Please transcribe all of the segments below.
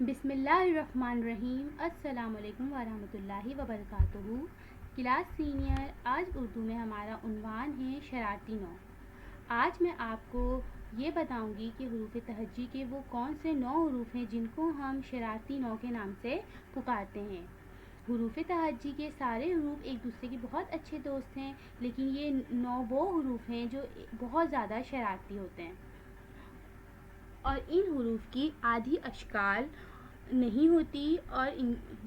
بسم اللہ الرحمن الرحیم۔ السلام علیکم ورحمۃ اللہ وبرکاتہ۔ کلاس سینئر، آج اردو میں ہمارا عنوان ہے شرارتی نوع۔ آج میں آپ کو یہ بتاؤں گی کہ حروف تہجی کے وہ کون سے 9 حروف ہیں جن کو ہم شرارتی نوع کے نام سے پکارتے ہیں۔ حروف تہجی کے سارے حروف ایک دوسرے کے بہت اچھے دوست ہیں، لیکن یہ 9 وہ حروف ہیں جو بہت زیادہ شرارتی ہوتے ہیں، اور ان حروف کی آدھی اشکال نہیں ہوتی، اور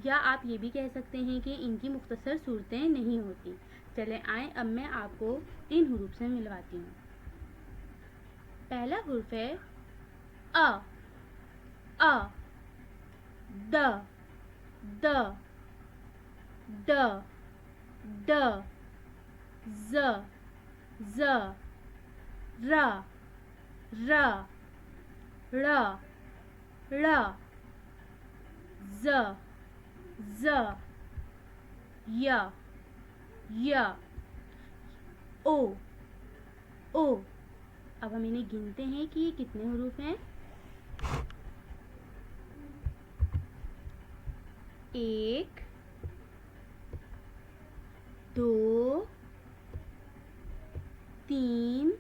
یا آپ یہ بھی کہہ سکتے ہیں کہ ان کی مختصر صورتیں نہیں ہوتی۔ چلیں آئیں اب میں آپ کو ان حروف سے ملواتی ہوں۔ پہلا حرف ہے ا، د، د، ڈ، ڈ، ز، ز، ر، ر، ڑ، ڑ، ز، ز، ی، ی، او، او۔ اب ہم انہیں گنتے ہیں کہ یہ کتنے حروف ہیں۔ 1 2 3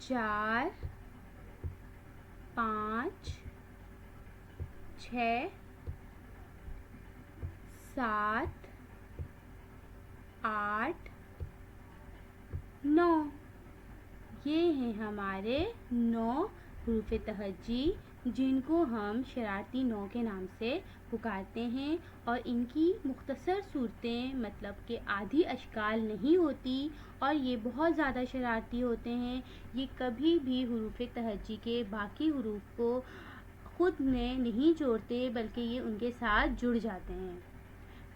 4 5 6 7 8 9۔ یہ ہیں ہمارے 9 حروف تہجی جن کو ہم شرارتی نوع کے نام سے پکارتے ہیں، اور ان کی مختصر صورتیں مطلب کہ آدھی اشکال نہیں ہوتی، اور یہ بہت زیادہ شرارتی ہوتے ہیں۔ یہ کبھی بھی حروف تہجی کے باقی حروف کو خود میں نہیں جوڑتے، بلکہ یہ ان کے ساتھ جڑ جاتے ہیں۔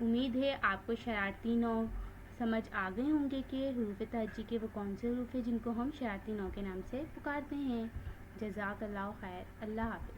امید ہے آپ کو شرارتی نوع سمجھ آ گئے ہوں گے کہ حروف تہجی کے وہ کون سے حروف ہیں جن کو ہم شرارتی نوع کے نام سے پکارتے ہیں۔ جزاک اللہ خیر۔ اللہ حافظ۔